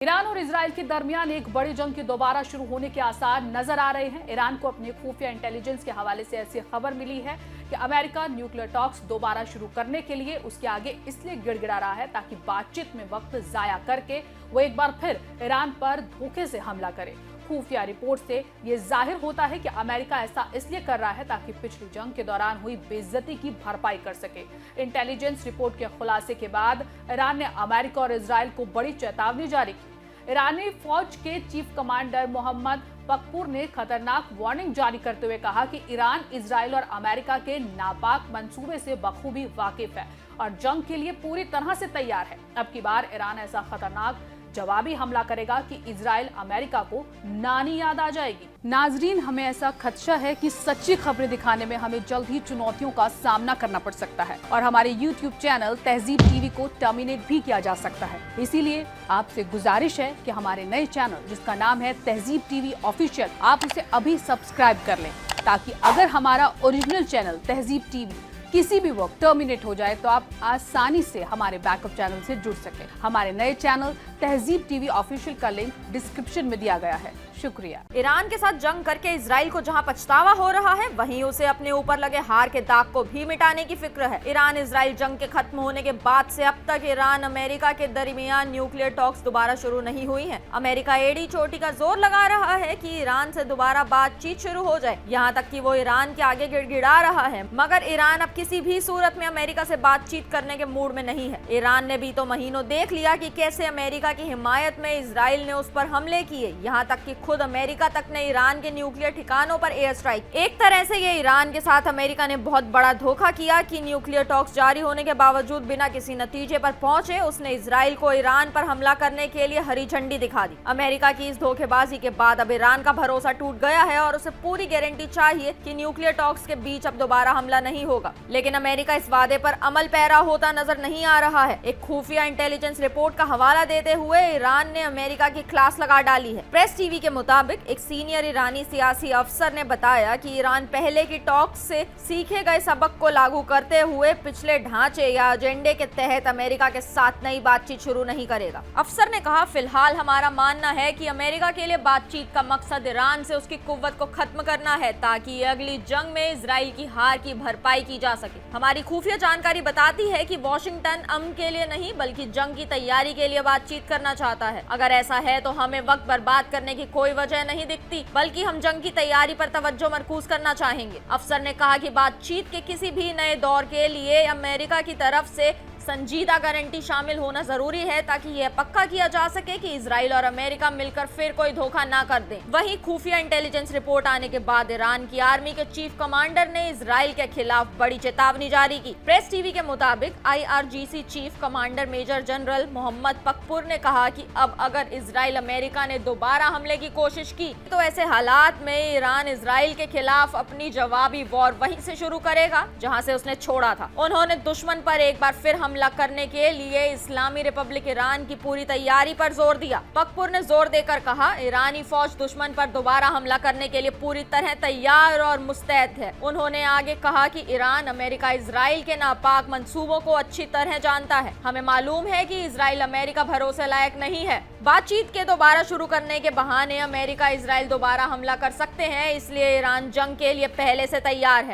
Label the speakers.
Speaker 1: Iran और Israel के दरमियान एक बड़ी जंग के दोबारा शुरू होने के आसार नजर आ रहे हैं। ईरान को अपने खुफिया इंटेलिजेंस के हवाले से ऐसी खबर मिली है कि अमेरिका न्यूक्लियर टॉक्स दोबारा शुरू करने के लिए उसके आगे इसलिए गिड़गिड़ा रहा है ताकि बातचीत में वक्त जाया करके वो एक बार फिर ईरान पर धोखे से हमला करे। खुफिया रिपोर्ट से ये जाहिर होता है कि अमेरिका ऐसा इसलिए कर रहा है ताकि पिछली जंग के दौरान हुई बेइज्जती की भरपाई कर सके। इंटेलिजेंस रिपोर्ट के खुलासे के बाद ईरान ने अमेरिका और इजराइल को बड़ी चेतावनी जारी की। ईरानी फौज के चीफ कमांडर मोहम्मद पकपुर ने खतरनाक वार्निंग जारी करते हुए कहा कि ईरान इजराइल और अमेरिका के नापाक मंसूबे से बखूबी वाकिफ है और जंग के लिए पूरी तरह से तैयार है। अब की बार ईरान ऐसा खतरनाक जवाबी हमला करेगा कि इजराइल अमेरिका को नानी याद आ जाएगी। नाजरीन, हमें ऐसा खदशा है कि सच्ची खबरें दिखाने में हमें जल्द ही चुनौतियों का सामना करना पड़ सकता है और हमारे YouTube चैनल तहजीब टीवी को टर्मिनेट भी किया जा सकता है। इसीलिए आपसे गुजारिश है कि हमारे नए चैनल जिसका नाम है तहजीब टीवी ऑफिशियल, आप उसे अभी सब्सक्राइब कर लें ताकि अगर हमारा ओरिजिनल चैनल तहजीब टीवी किसी भी वक्त टर्मिनेट हो जाए तो आप आसानी से हमारे बैकअप चैनल से जुड़ सकें। हमारे नए चैनल तहजीब टीवी ऑफिशियल का लिंक डिस्क्रिप्शन में दिया गया है। शुक्रिया।
Speaker 2: ईरान के साथ जंग करके इजराइल को जहां पछतावा हो रहा है, वहीं उसे अपने ऊपर लगे हार के दाग को भी मिटाने की फिक्र है। ईरान इजराइल जंग के खत्म होने के बाद से अब तक ईरान अमेरिका के दरमियान न्यूक्लियर टॉक्स दोबारा शुरू नहीं हुई हैं। अमेरिका एड़ी चोटी का जोर लगा रहा है कि ईरान से दोबारा बातचीत शुरू हो जाए, यहाँ तक कि वो ईरान के आगे गिड़गिड़ा रहा है। मगर ईरान अब किसी भी सूरत में अमेरिका से बातचीत करने के मूड में नहीं है। ईरान ने भी तो महीनों देख लिया कि कैसे अमेरिका की हिमायत में इजराइल ने उस पर हमले किए, यहाँ तक कि खुद अमेरिका तक ने ईरान के न्यूक्लियर ठिकानों पर एयर स्ट्राइक। एक तरह से ये ईरान के साथ अमेरिका ने बहुत बड़ा धोखा किया कि न्यूक्लियर टॉक्स जारी होने के बावजूद बिना किसी नतीजे पर पहुंचे उसने इजराइल को ईरान पर हमला करने के लिए हरी झंडी दिखा दी। अमेरिका की इस धोखेबाजी के बाद अब ईरान का भरोसा टूट गया है और उसे पूरी गारंटी चाहिए कि न्यूक्लियर टॉक्स के बीच अब दोबारा हमला नहीं होगा। लेकिन अमेरिका इस वादे पर अमल पैरा होता नजर नहीं आ रहा है। एक खुफिया इंटेलिजेंस रिपोर्ट का हवाला देते हुए ईरान ने अमेरिका की क्लास लगा डाली है। प्रेस टीवी के मुताबिक एक सीनियर ईरानी सियासी अफसर ने बताया कि ईरान पहले की टॉक्स से सीखे गए सबक को लागू करते हुए पिछले ढांचे या एजेंडे के तहत अमेरिका के साथ नई बातचीत शुरू नहीं करेगा। अफसर ने कहा, फिलहाल हमारा मानना है कि अमेरिका के लिए बातचीत का मकसद ईरान से उसकी कुव्वत को खत्म करना है ताकि अगली जंग में इजराइल की हार की भरपाई की जा सके। हमारी खुफिया जानकारी बताती है कि वॉशिंगटन अमन के लिए नहीं बल्कि जंग की तैयारी के लिए बातचीत करना चाहता है। अगर ऐसा है तो हमें वक्त बर्बाद करने की कोई वजह नहीं दिखती, बल्कि हम जंग की तैयारी पर तवज्जो मरकूज करना चाहेंगे। अफसर ने कहा कि बातचीत के किसी भी नए दौर के लिए अमेरिका की तरफ से संजीदा गारंटी शामिल होना जरूरी है ताकि यह पक्का किया जा सके कि इजराइल और अमेरिका मिलकर फिर कोई धोखा ना कर दें। वहीं खुफिया इंटेलिजेंस रिपोर्ट आने के बाद ईरान की आर्मी के चीफ कमांडर ने इजराइल के खिलाफ बड़ी चेतावनी जारी की। प्रेस टीवी के मुताबिक IRGC chief commander major general Mohammad Pakpour ने कहा कि अब अगर इजराइल अमेरिका ने दोबारा हमले की कोशिश की तो ऐसे हालात में ईरान इजराइल के खिलाफ अपनी जवाबी वॉर वहीं से शुरू करेगा जहां से उसने छोड़ा था। उन्होंने दुश्मन पर एक बार फिर हमला करने के लिए इस्लामी रिपब्लिक ईरान की पूरी तैयारी पर जोर दिया। पकपुर ने जोर देकर कहा, ईरानी फौज दुश्मन पर दोबारा हमला करने के लिए पूरी तरह तैयार और मुस्तैद है। उन्होंने आगे कहा कि ईरान अमेरिका इजराइल के नापाक मंसूबों को अच्छी तरह जानता है। हमें मालूम है कि इजराइल अमेरिका भरोसे लायक नहीं है। बातचीत के दोबारा शुरू करने के बहाने अमेरिका इजराइल दोबारा हमला कर सकते हैं, इसलिए ईरान जंग के लिए पहले से तैयार है।